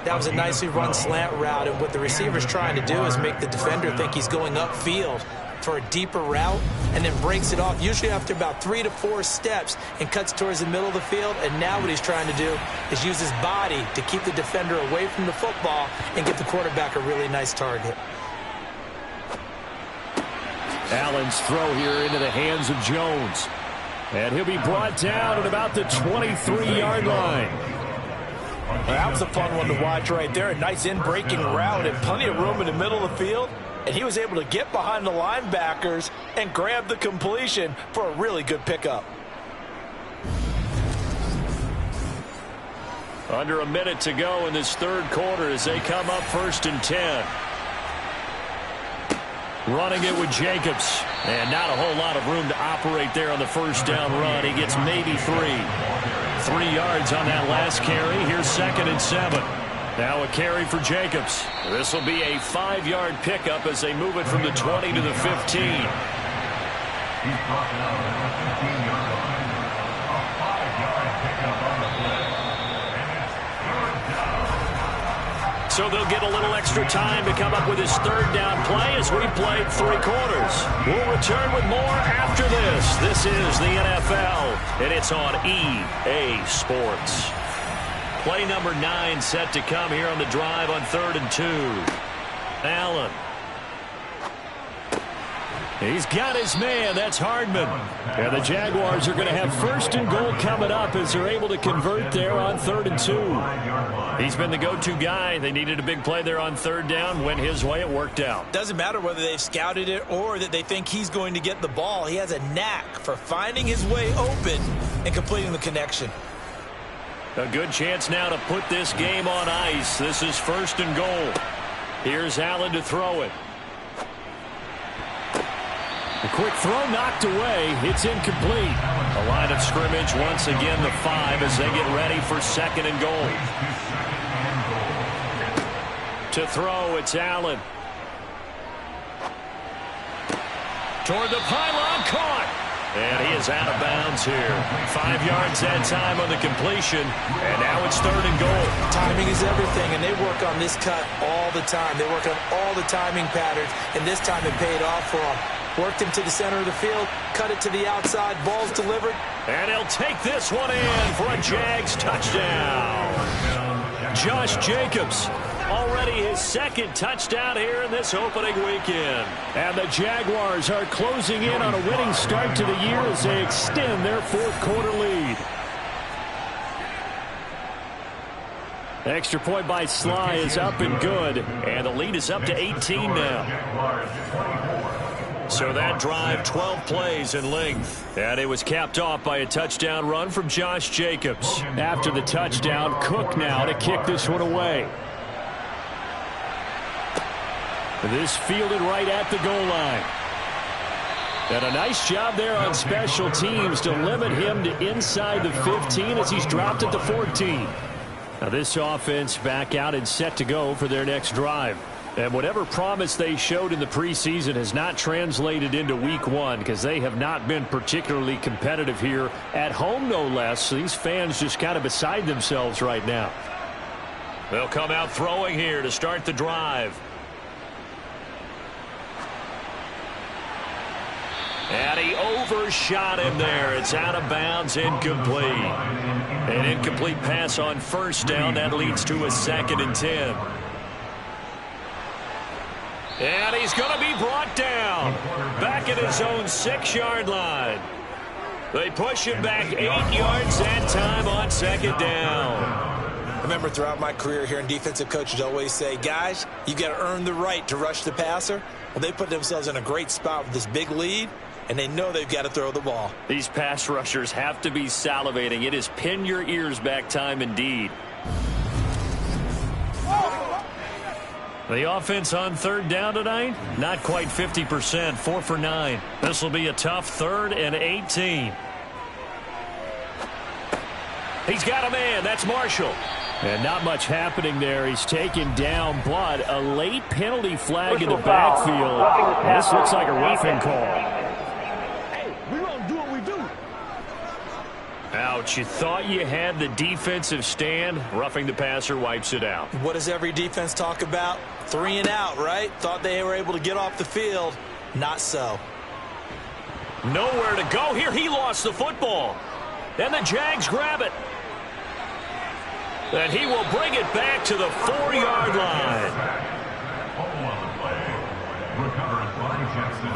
That was a nicely run slant route, and what the receiver's trying to do is make the defender think he's going upfield for a deeper route, and then breaks it off, usually after about 3 to 4 steps, and cuts towards the middle of the field. And now what he's trying to do is use his body to keep the defender away from the football and get the quarterback a really nice target. Allen's throw here into the hands of Jones. And he'll be brought down at about the 23-yard line. Well, that was a fun one to watch right there. A nice in-breaking route and plenty of room in the middle of the field. And he was able to get behind the linebackers and grab the completion for a really good pickup. Under a minute to go in this 3rd quarter as they come up 1st and 10. Running it with Jacobs. And not a whole lot of room to operate there on the 1st down run. He gets maybe 3. 3 yards on that last carry. Here's 2nd and 7. Now a carry for Jacobs. This will be a 5-yard pickup as they move it from the 20 to the 15. So they'll get a little extra time to come up with his 3rd down play as we played 3 quarters. We'll return with more after this. This is the NFL, and it's on EA Sports. Play number 9 set to come here on the drive on 3rd and 2. Allen. He's got his man. That's Hardman. And the Jaguars are going to have 1st and goal coming up as they're able to convert there on 3rd and 2. He's been the go-to guy. They needed a big play there on 3rd down. Went his way. It worked out. Doesn't matter whether they've scouted it or that they think he's going to get the ball. He has a knack for finding his way open and completing the connection. A good chance now to put this game on ice. This is 1st and goal. Here's Allen to throw it. The quick throw knocked away. It's incomplete. A line of scrimmage once again the 5 as they get ready for 2nd and goal. To throw, it's Allen. Toward the pylon, caught. And he is out of bounds here. 5 yards that time on the completion. And now it's 3rd and goal. Timing is everything, and they work on this cut all the time. They work on all the timing patterns, and this time it paid off for them. Worked him to the center of the field, cut it to the outside, ball's delivered. And he'll take this one in for a Jags touchdown. Josh Jacobs, already his 2nd touchdown here in this opening weekend. And the Jaguars are closing in on a winning start to the year as they extend their 4th quarter lead. Extra point by Sly is up and good, and the lead is up to 18 now. So that drive, 12 plays in length. And it was capped off by a touchdown run from Josh Jacobs. After the touchdown, Cook now to kick this one away. This fielded right at the goal line. And a nice job there on special teams to limit him to inside the 15 as he's dropped at the 14. Now this offense back out and set to go for their next drive. And whatever promise they showed in the preseason has not translated into week 1 because they have not been particularly competitive here at home, no less. These fans just kind of beside themselves right now. They'll come out throwing here to start the drive. And he overshot him there. It's out of bounds, incomplete. An incomplete pass on first down. That leads to a 2nd and 10. And he's going to be brought down. Back at his own 6-yard line. They push him back 8 yards that time on 2nd down. I remember throughout my career hearing defensive coaches always say, guys, you got to earn the right to rush the passer. Well, they put themselves in a great spot with this big lead, and they know they've got to throw the ball. These pass rushers have to be salivating. It is pin your ears back time indeed. The offense on 3rd down tonight, not quite 50%, 4 for 9. This will be a tough 3rd and 18. He's got a man. That's Marshall. And not much happening there. He's taken down, but a late penalty flag in the backfield. This looks like a roughing call. Hey, we gonna do what we do. Ouch, you thought you had the defensive stand. Roughing the passer wipes it out. What does every defense talk about? 3 and out, right? Thought they were able to get off the field. Not so. Nowhere to go here. He lost the football. And the Jags grab it. And he will bring it back to the 4-yard line.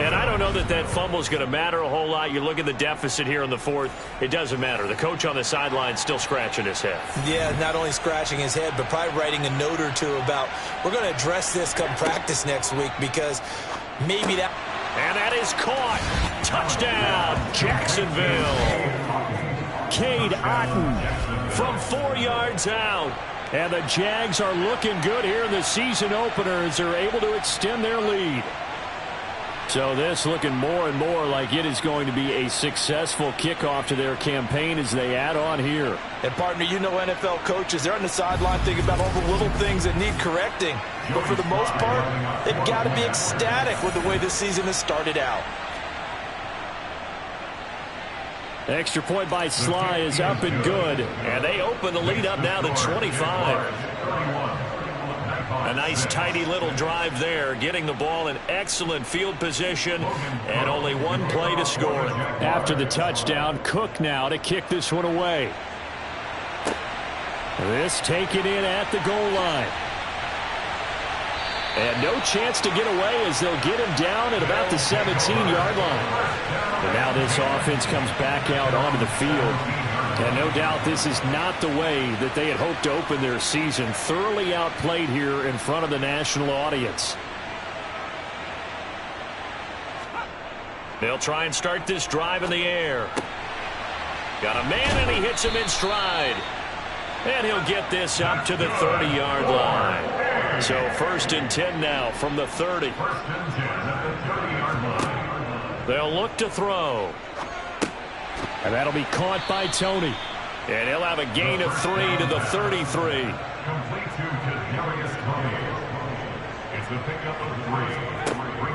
And I don't know that that fumble is going to matter a whole lot. You look at the deficit here in the 4th. It doesn't matter. The coach on the sideline still scratching his head. Yeah, not only scratching his head, but probably writing a note or two about, we're going to address this come practice next week because maybe that. And that is caught. Touchdown, Jacksonville. Cade Otton from 4 yards out. And the Jags are looking good here in the season opener as they're able to extend their lead. So this looking more and more like it is going to be a successful kickoff to their campaign as they add on here. And partner, you know NFL coaches, they're on the sideline thinking about all the little things that need correcting. But for the most part, they've got to be ecstatic with the way this season has started out. Extra point by Sly is up and good. And they open the lead up now to 25. A nice tidy little drive there, getting the ball in excellent field position and only one play to score. After the touchdown, Cook now to kick this one away. This taken in at the goal line. And no chance to get away as they'll get him down at about the 17-yard line. And now this offense comes back out onto the field. And no doubt this is not the way that they had hoped to open their season. Thoroughly outplayed here in front of the national audience. They'll try and start this drive in the air. Got a man and he hits him in stride. And he'll get this up to the 30-yard line. So 1st and 10 now from the 30. They'll look to throw. And that'll be caught by Tony. And he'll have a gain of 3 to the 33.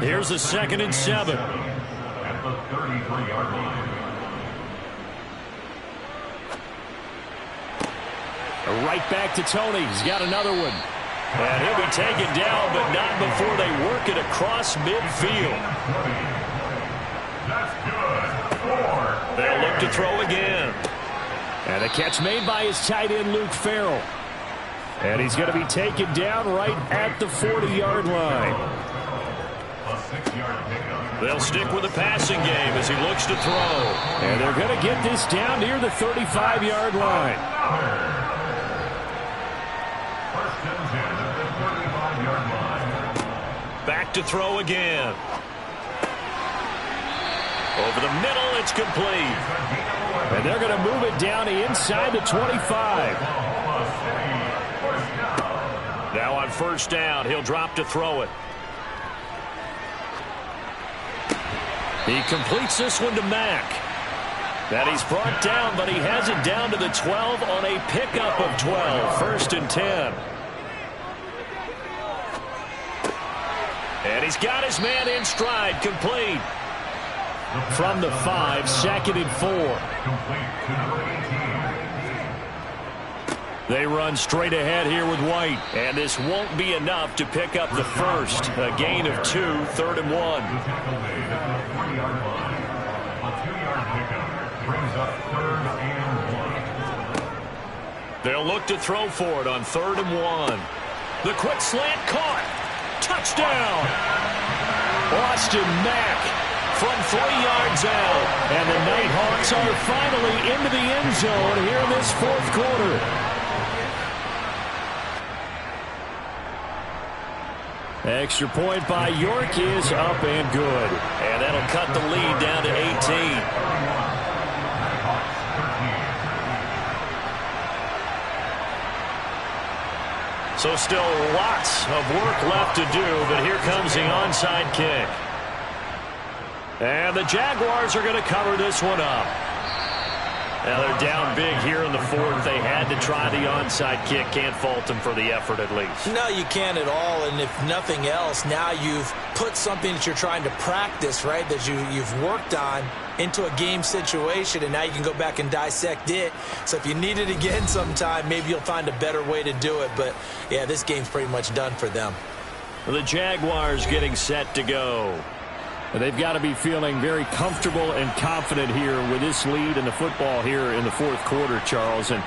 Here's a 2nd and 7. At the 33-yard line. Right back to Tony. He's got another one. And he'll be taken down, but not before they work it across midfield. That's good. 4. They'll look to throw again. And a catch made by his tight end, Luke Farrell. And he's going to be taken down right at the 40-yard line. A 6-yard pickup. They'll stick with the passing game as he looks to throw. And they're going to get this down near the 35-yard line. Back to throw again. Over the middle, it's complete. And they're going to move it down inside the 25. Now on 1st down, he'll drop to throw it. He completes this one to Mack. That he's brought down, but he has it down to the 12 on a pickup of 12. 1st and 10. And he's got his man in stride, complete. From the 5, 2nd and 4. They run straight ahead here with White. And this won't be enough to pick up the 1st. A gain of 2, 3rd and 1. 7-yard pickup brings up 3rd and 1. They'll look to throw for it on 3rd and 1. The quick slant caught. Touchdown. Austin Mack from 3 yards out. And the Nighthawks are finally into the end zone here in this 4th quarter. Extra point by York is up and good. And that'll cut the lead down to 18. So still lots of work left to do, but here comes the onside kick. And the Jaguars are going to cover this one up. Now they're down big here in the 4th. They had to try the onside kick. Can't fault them for the effort at least. No, you can't at all. And if nothing else, now you've put something that you're trying to practice, right, that you've worked on into a game situation, and now you can go back and dissect it. So if you need it again sometime, maybe you'll find a better way to do it. But, yeah, this game's pretty much done for them. The Jaguars getting set to go. They've got to be feeling very comfortable and confident here with this lead in the football here in the 4th quarter, Charles. And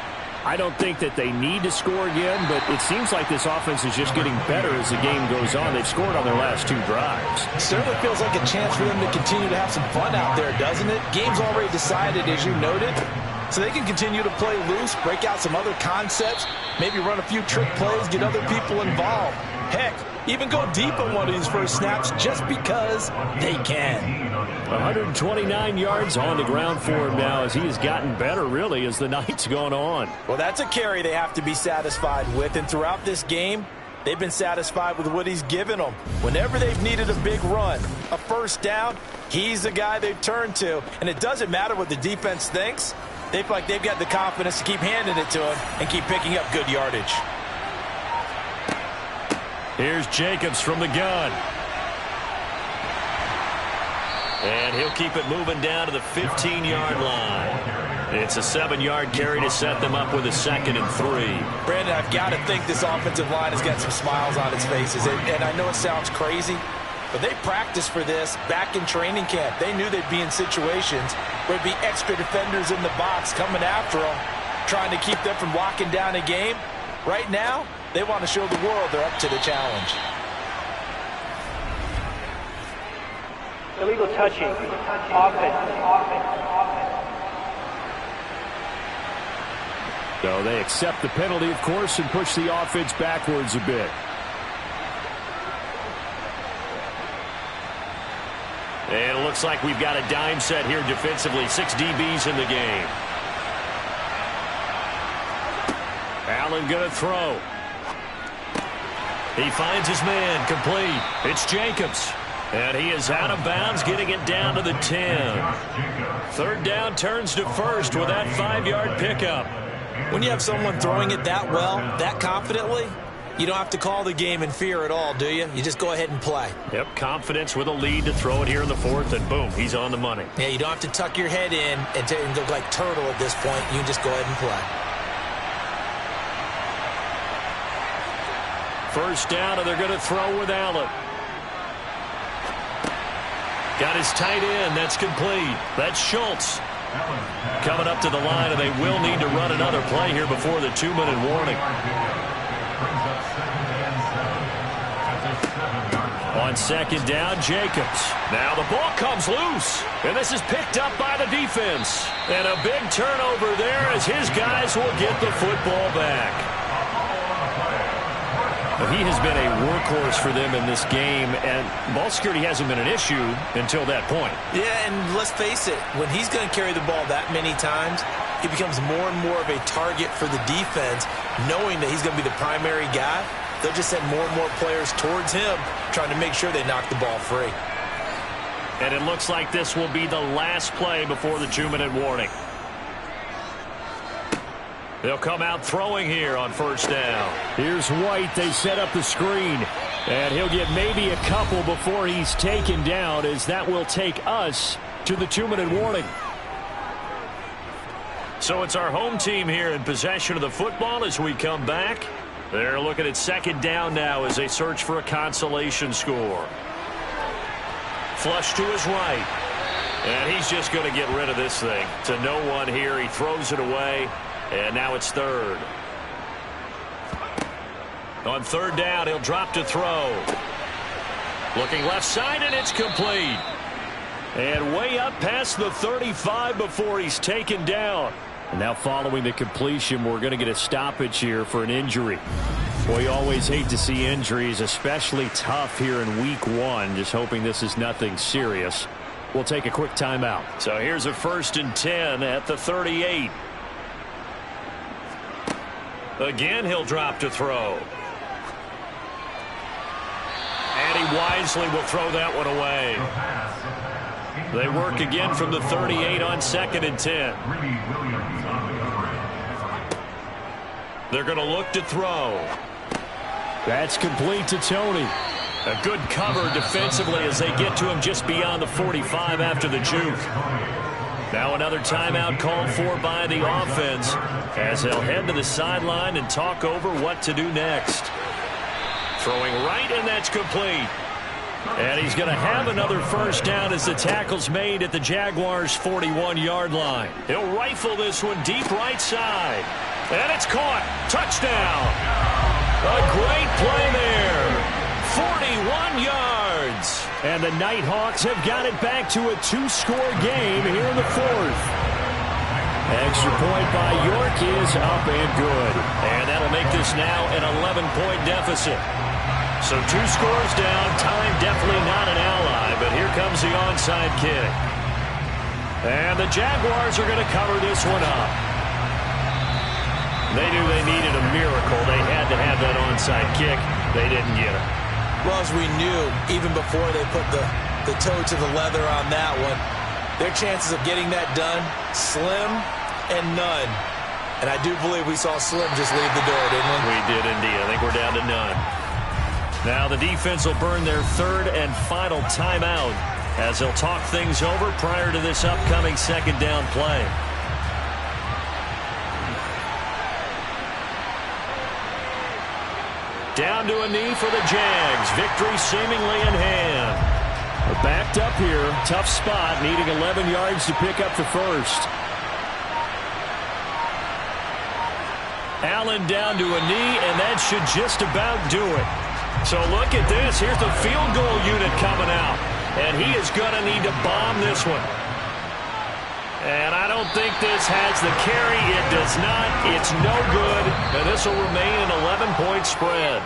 I don't think that they need to score again, but it seems like this offense is just getting better as the game goes on. They've scored on their last 2 drives. It certainly feels like a chance for them to continue to have some fun out there, doesn't it? Game's already decided, as you noted. So they can continue to play loose, break out some other concepts, maybe run a few trick plays, get other people involved. Heck, even go deep on one of these first snaps just because they can. 129 yards on the ground for him now as he has gotten better, really, as the night's gone on. Well, that's a carry they have to be satisfied with. And throughout this game, they've been satisfied with what he's given them. Whenever they've needed a big run, a first down, he's the guy they've turned to. And it doesn't matter what the defense thinks. They feel like they've got the confidence to keep handing it to him and keep picking up good yardage. Here's Jacobs from the gun. And he'll keep it moving down to the 15-yard line. It's a 7-yard carry to set them up with a 2nd and 3. Brandon, I've got to think this offensive line has got some smiles on its faces. And I know it sounds crazy, but they practiced for this back in training camp. They knew they'd be in situations where there'd be extra defenders in the box coming after them, trying to keep them from locking down a game. Right now, they want to show the world they're up to the challenge. Illegal touching. Offense. So they accept the penalty, of course, and push the offense backwards a bit. And it looks like we've got a dime set here defensively. 6 DBs in the game. Allen going to throw. He finds his man, complete. It's Jacobs. And he is out of bounds, getting it down to the 10. 3rd down turns to 1st with that 5-yard pickup. When you have someone throwing it that well, that confidently, you don't have to call the game in fear at all, do you? You just go ahead and play. Yep, confidence with a lead to throw it here in the 4th, and boom, he's on the money. Yeah, you don't have to tuck your head in and look like turtle at this point. You can just go ahead and play. 1st down, and they're going to throw with Allen. Got his tight end. That's complete. That's Schultz. Coming up to the line, and they will need to run another play here before the 2-minute warning. On 2nd down, Jacobs. Now the ball comes loose, and this is picked up by the defense. And a big turnover there as his guys will get the football back. He has been a workhorse for them in this game, and ball security hasn't been an issue until that point. Yeah, and let's face it, when he's going to carry the ball that many times, he becomes more and more of a target for the defense, knowing that he's going to be the primary guy. They'll just send more and more players towards him, trying to make sure they knock the ball free. And it looks like this will be the last play before the 2-minute warning. They'll come out throwing here on 1st down. Here's White. They set up the screen. And he'll get maybe a couple before he's taken down, as that will take us to the 2-minute warning. So it's our home team here in possession of the football as we come back. They're looking at 2nd down now as they search for a consolation score. Flush to his right. And he's just going to get rid of this thing. To no one here. He throws it away. And now it's third. On third down, he'll drop to throw. Looking left side, and it's complete. And way up past the 35 before he's taken down. And now following the completion, we're going to get a stoppage here for an injury. Boy, you always hate to see injuries, especially tough here in week one. Just hoping this is nothing serious. We'll take a quick timeout. So here's a 1st and 10 at the 38. Again, he'll drop to throw. And he wisely will throw that one away. They work again from the 38 on 2nd and 10. They're going to look to throw. That's complete to Tony. A good cover defensively as they get to him just beyond the 45 after the juke. Now another timeout called for by the offense as they'll head to the sideline and talk over what to do next. Throwing right, and that's complete. And he's going to have another 1st down as the tackle's made at the Jaguars' 41-yard line. He'll rifle this one deep right side. And it's caught. Touchdown. A great play there. 41 yards. And the Nighthawks have got it back to a 2-score game here in the 4th. Extra point by York is up and good. And that'll make this now an 11-point deficit. So 2 scores down. Time definitely not an ally, but here comes the onside kick. And the Jaguars are going to cover this one up. They knew they needed a miracle. They had to have that onside kick. They didn't get it. Well, as we knew, even before they put the toe to the leather on that one, their chances of getting that done, slim and none. And I do believe we saw Slim just leave the door, didn't we? We did indeed. I think we're down to none. Now the defense will burn their 3rd and final timeout as they'll talk things over prior to this upcoming 2nd down play. Down to a knee for the Jags. Victory seemingly in hand. We're backed up here. Tough spot. Needing 11 yards to pick up the 1st. Allen down to a knee, and that should just about do it. So look at this. Here's the field goal unit coming out. And he is going to need to bomb this one. And I don't think this has the carry. It does not. It's no good. And this will remain an 11-point spread.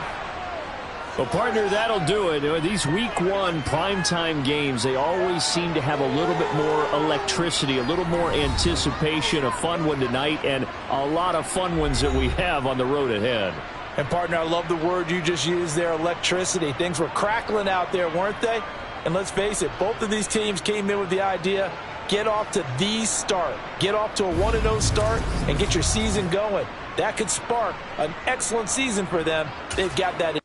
Well, partner, that'll do it. These week one primetime games, they always seem to have a little bit more electricity, a little more anticipation. A fun one tonight, and a lot of fun ones that we have on the road ahead. And, partner, I love the word you just used there, electricity. Things were crackling out there, weren't they? And let's face it, both of these teams came in with the idea, get off to the start. Get off to a 1-0 start and get your season going. That could spark an excellent season for them. They've got that.